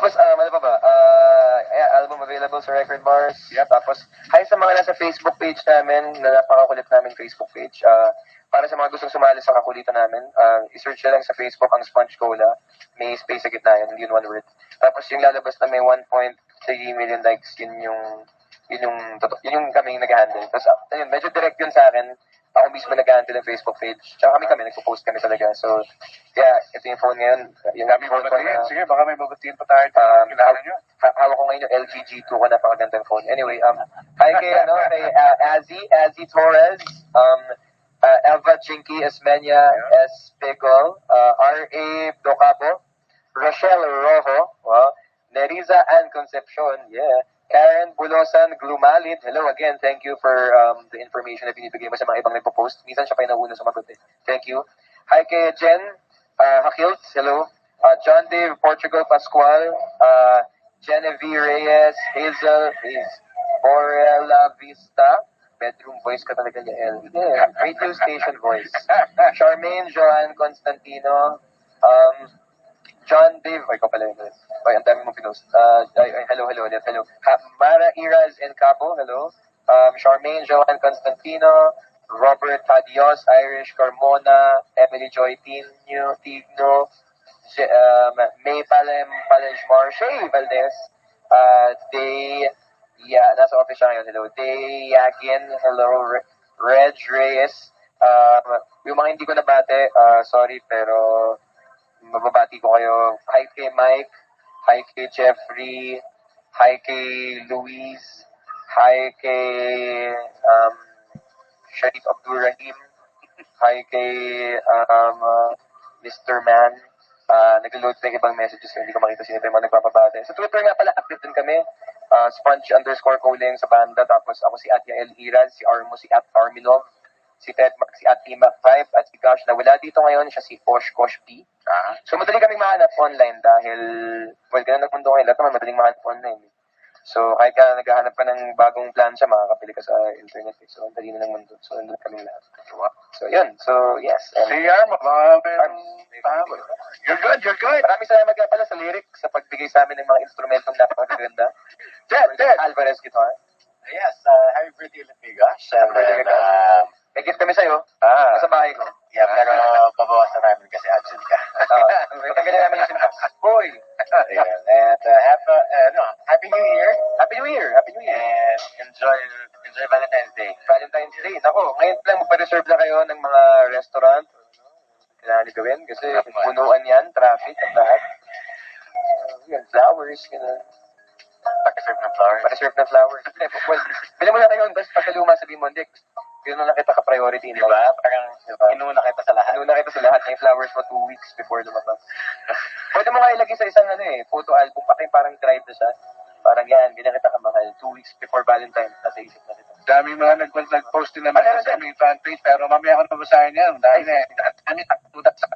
Tapos, ano pa ba? Album available sa Record Bars. Yep. Tapos, hi sa mga nasa Facebook page namin, na napakakulit namin Facebook page. Para sa mga gustong sumali sa kakulitan namin, i-search na lang sa Facebook ang Sponge Cola. May space sa gitna yun, hindi yun one word. Tapos yung lalabas na may 1.3 million likes, yun yung kaming nag-handle. Tapos, ayun, medyo direct yun sa akin. Ako mismo nag-handle ng Facebook page. Tsaka kami nagpo-post kami talaga. So, yeah, ito yung phone ngayon. Yung Dami phone ko babatiin. na, Sige, baka may babatiin pa tayo. Kilala nyo. hawak ko ngayon yung LG G2 ko, napakagandang phone. Anyway, hi kay Azzy Torres, Elva Chinky Esmenia S. Picol, R.A. Docabo, Rochelle Rojo, wow, Neriza Ann Concepcion, yeah, Karen Bulosan Glumalid, hello again, thank you for the information na binibigay mo sa mga ibang nagpo-post. Minsan siya pa yung nauna sumagot eh. Thank you. Hi kay Jen Hakils, hello. John Dave Portugal Pascual, Genevieve Reyes, Hazel, Borella Vista, bedroom voice ka talaga niya, El. Yeah, radio station voice. Charmaine Joanne Constantino, John Dave, ay ko pala yun. Ay, ang dami mong pinost. Hello ulit, hello. Mara Iraz and Cabo, hello. Charmaine Joanne Constantino, Robert Tadios, Irish Carmona, Emily Joy Tigno, May Palejmar, Shay Valdez, nasa office siya ngayon, hello. Day Yagin, hello. Reg Reyes, yung mga hindi ko nabate, sorry, pero mababati ko kayo. Hi kay Mike, hi kay Jeffrey, hi kay Louise, hi kay Sharif Abdurrahim, hi kay Mr. Man. Nag-load pa yung ibang messages, hindi ko makita sino yung mga nagpapabate. Sa Twitter nga pala, active din kami. Sponge_Coling sa banda. Tapos ako si Atia El Iraz, si Armo, si At Arminov, si Ted, si Ati Mac5, at si Gosh na wala dito ngayon, siya si Posh B. So madali kaming mahanap online dahil, well, ganun ang mundo ngayon, lahat naman madaling mahanap online. So kahit ka naghahanap ka ng bagong plancha, makakapili ka sa internet. So ang dali na ng mundo. So nandun kaming lahat. So yun. So yes. Si Armo, baka may You're good. Maraming salamat nga pala sa lyrics, sa pagbigay sa amin ng mga instrumentong napakaganda. Ted Alvarez guitar. Yes, happy birthday ulit may gosh. And then, May gift kami sa'yo. Sa bahay ko. yeah, pero babawasan namin kasi absent ka. Tanggalin namin yung syntax. Boy! Ayan. And Happy New Year. Happy New Year! Happy New Year! And enjoy Valentine's Day. Valentine's Day. Nako, ngayon lang magpa-reserve na kayo ng mga restaurant. Kailangan nyo gawin kasi punuan yan, traffic, at lahat. Yan, flowers, gano'n. Pag-serve ng flowers. Pa-reserve ng flowers. Well, bilang mo na ngayon, basta pagkaluma sabihin mo, hindi, gano'n lang kita ka-priority. Diba? Parang inuna kita sa lahat. Inuna kita sa lahat. May flowers for 2 weeks before lumabas. Pwede mo nga ilagay sa isang photo album, pati parang drive na siya. Parang yan, bilang kita kamahal. 2 weeks before Valentine's, nasa isip na kita. Dami mga nag-post din naman sa aming fanpage, pero mamaya ako nabasahin yan. Dahil dami taktutat sa